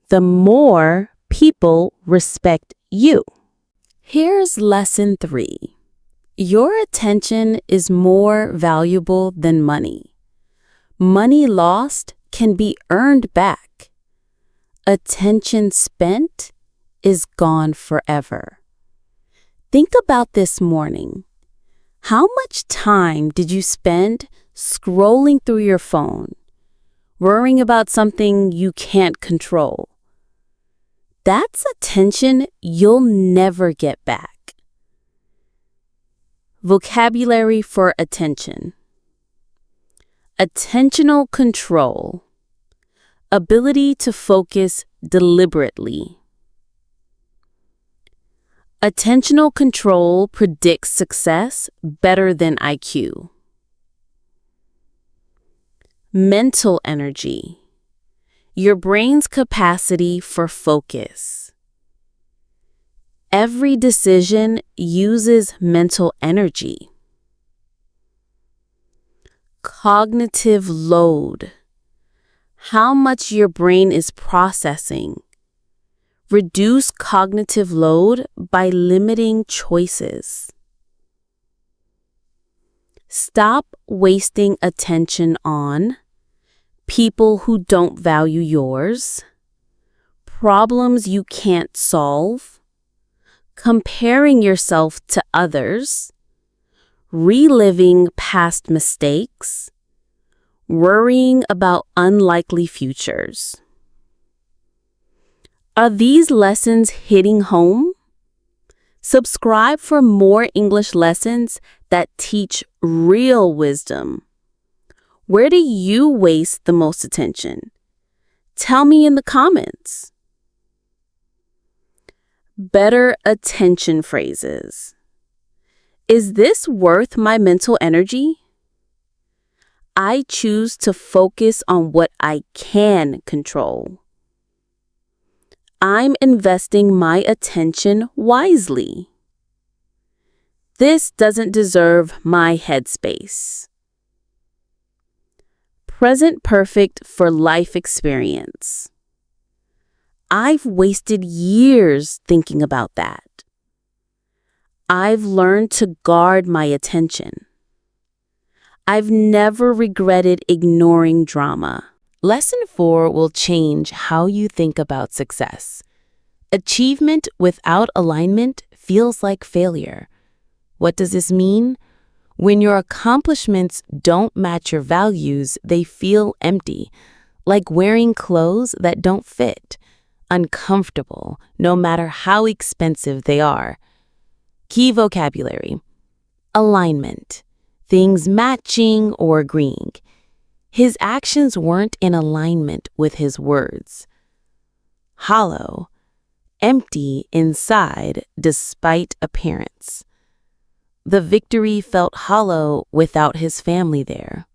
the more people respect you. Here's lesson 3. Your attention is more valuable than money. Money lost can be earned back. Attention spent is gone forever. Think about this morning. How much time did you spend scrolling through your phone, worrying about something you can't control? That's attention you'll never get back. Vocabulary for attention. Attentional control. Ability to focus deliberately. Attentional control predicts success better than IQ. Mental energy. Your brain's capacity for focus. Every decision uses mental energy. Cognitive load. How much your brain is processing. Reduce cognitive load by limiting choices. Stop wasting attention on people who don't value yours, problems you can't solve, comparing yourself to others, reliving past mistakes, worrying about unlikely futures. Are these lessons hitting home? Subscribe for more English lessons that teach real wisdom. Where do you waste the most attention? Tell me in the comments. Better attention phrases. Is this worth my mental energy? I choose to focus on what I can control. I'm investing my attention wisely. This doesn't deserve my headspace. Present perfect for life experience. I've wasted years thinking about that. I've learned to guard my attention. I've never regretted ignoring drama. Lesson 4 will change how you think about success. Achievement without alignment feels like failure. What does this mean? When your accomplishments don't match your values, they feel empty, like wearing clothes that don't fit, uncomfortable, no matter how expensive they are. Key vocabulary. Alignment. Things matching or agreeing. His actions weren't in alignment with his words. Hollow. Empty inside despite appearance. The victory felt hollow without his family there.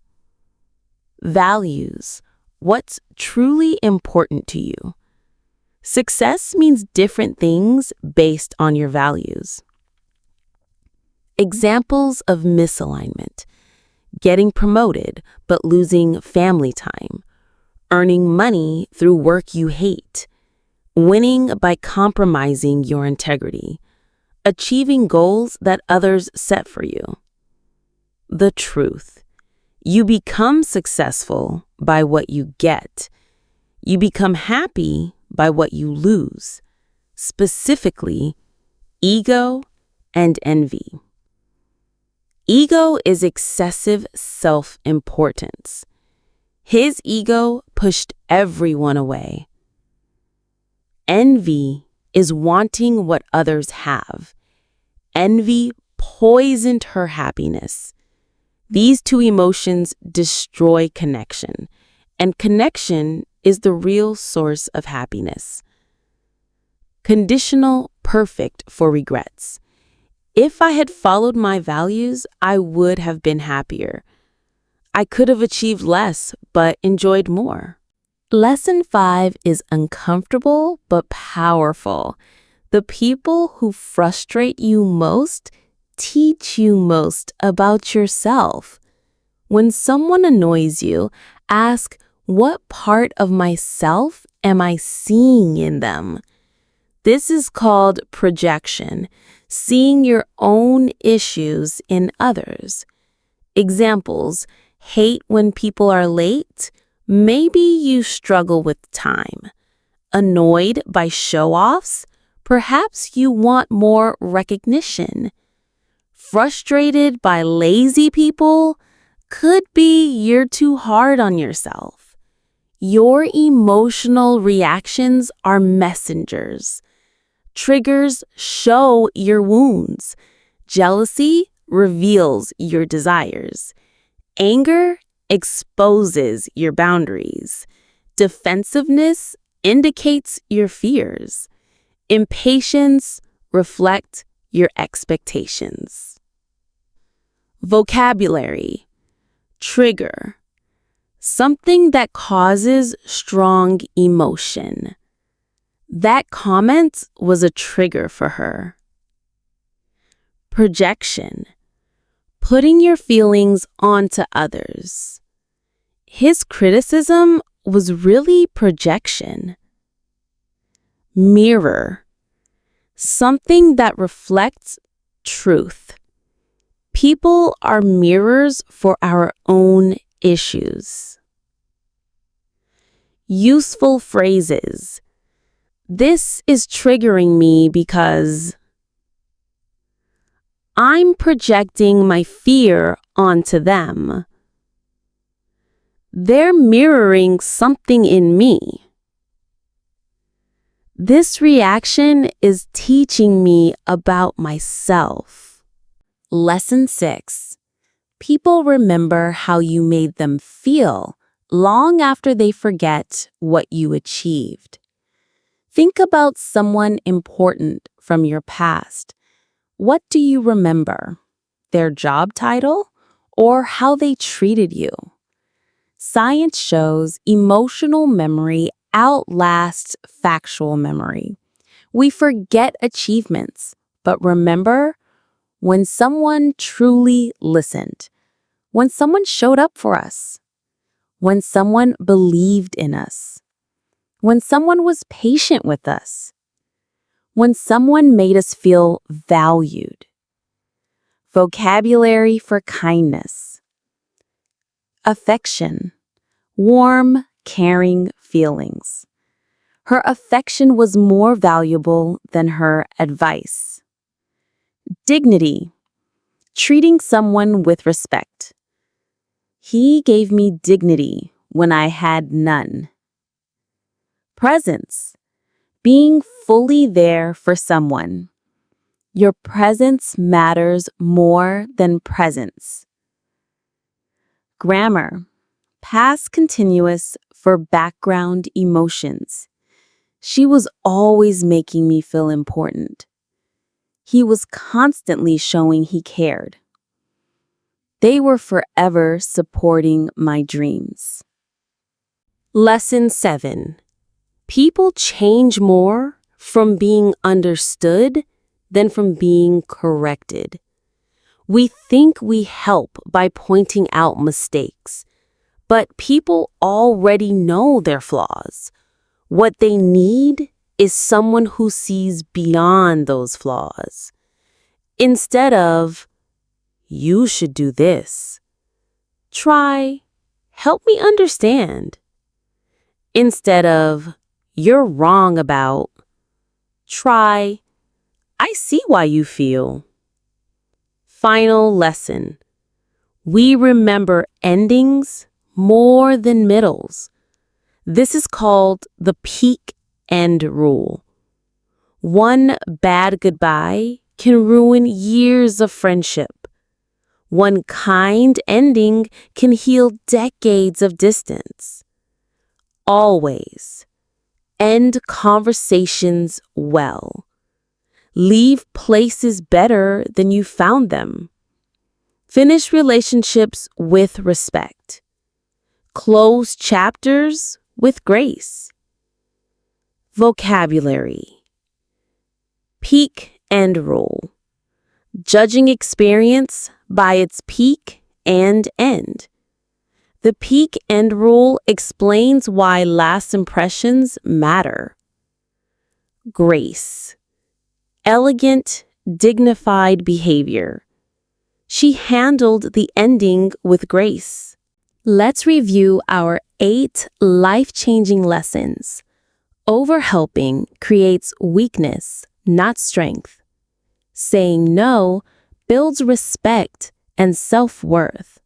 Values. What's truly important to you? Success means different things based on your values. Examples of misalignment. Getting promoted but losing family time. Earning money through work you hate. Winning by compromising your integrity. achieving goals that others set for you. The truth. You become successful by what you get. You become happy by what you lose. Specifically, ego and envy. Ego is excessive self-importance. His ego pushed everyone away. Envy is wanting what others have. Envy poisoned her happiness. These two emotions destroy connection, and connection is the real source of happiness. Conditional, perfect for regrets. If I had followed my values, I would have been happier. I could have achieved less, but enjoyed more. Lesson 5 is uncomfortable but powerful. The people who frustrate you most teach you most about yourself. When someone annoys you, ask, what part of myself am I seeing in them? This is called projection, seeing your own issues in others. Examples: hate when people are late. Maybe you struggle with time. Annoyed by show-offs. Perhaps you want more recognition. Frustrated by lazy people. Could be you're too hard on yourself. Your emotional reactions are messengers. Triggers show your wounds. Jealousy reveals your desires. Anger exposes your boundaries. Defensiveness indicates your fears. Impatience reflects your expectations. Vocabulary. Trigger. Something that causes strong emotion. That comment was a trigger for her. Projection. Putting your feelings onto others. His criticism was really projection. Mirror. Something that reflects truth. People are mirrors for our own issues. Useful phrases. This is triggering me because I'm projecting my fear onto them. They're mirroring something in me. This reaction is teaching me about myself. Lesson 6. People remember how you made them feel long after they forget what you achieved. Think about someone important from your past. What do you remember? Their job title or how they treated you? Science shows emotional memory outlasts factual memory. We forget achievements, but remember when someone truly listened, when someone showed up for us, when someone believed in us, when someone was patient with us, when someone made us feel valued. Vocabulary for kindness. Affection. Warm, caring feelings. Her affection was more valuable than her advice. Dignity. Treating someone with respect. He gave me dignity when I had none. Presence. Being fully there for someone. Your presence matters more than presence. Grammar. Past continuous for background emotions. She was always making me feel important. He was constantly showing he cared. They were forever supporting my dreams. Lesson 7. People change more from being understood than from being corrected. We think we help by pointing out mistakes, but people already know their flaws. What they need is someone who sees beyond those flaws. Instead of, you should do this, try, help me understand. Instead of, you're wrong about, try, I see why you feel. Final lesson. We remember endings more than middles. This is called the peak end rule. One bad goodbye can ruin years of friendship. One kind ending can heal decades of distance. Always end conversations well. Leave places better than you found them. Finish relationships with respect. Close chapters with grace. Vocabulary. Peak end rule. Judging experience by its peak and end. The peak end rule explains why last impressions matter. Grace. Elegant, dignified behavior. She handled the ending with grace. Let's review our 8 life-changing lessons. Overhelping creates weakness, not strength. Saying no builds respect and self-worth.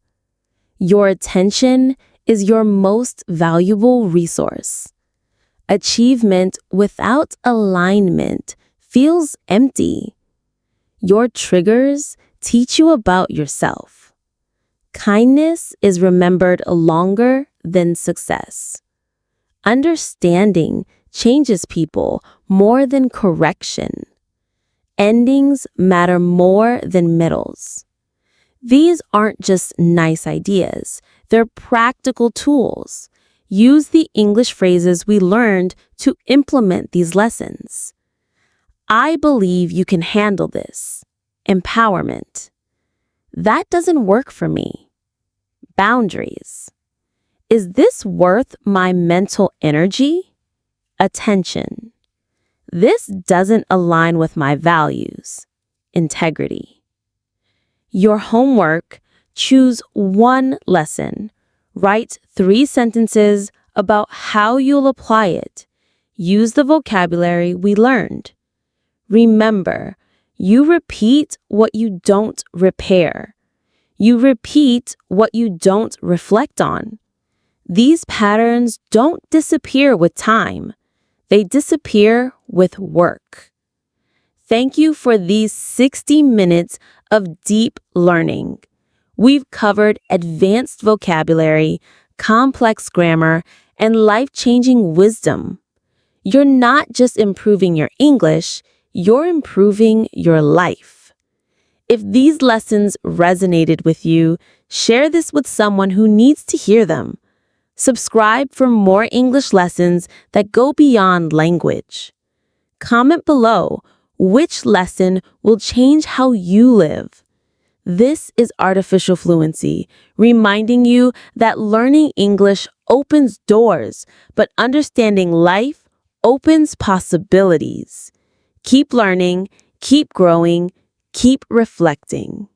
Your attention is your most valuable resource. Achievement without alignment feels empty. Your triggers teach you about yourself. Kindness is remembered longer than success. Understanding changes people more than correction. Endings matter more than middles. These aren't just nice ideas, they're practical tools. Use the English phrases we learned to implement these lessons. I believe you can handle this. Empowerment. That doesn't work for me. Boundaries. Is this worth my mental energy? Attention. This doesn't align with my values. Integrity. Your homework, choose one lesson. Write 3 sentences about how you'll apply it. Use the vocabulary we learned. Remember, you repeat what you don't repair. You repeat what you don't reflect on. These patterns don't disappear with time. They disappear with work. Thank you for these 60 minutes of deep learning. We've covered advanced vocabulary, complex grammar, and life-changing wisdom. You're not just improving your English, you're improving your life. If these lessons resonated with you, share this with someone who needs to hear them. Subscribe for more English lessons that go beyond language. Comment below which lesson will change how you live. This is Artificial Fluency, reminding you that learning English opens doors, but understanding life opens possibilities. Keep learning, keep growing, keep reflecting.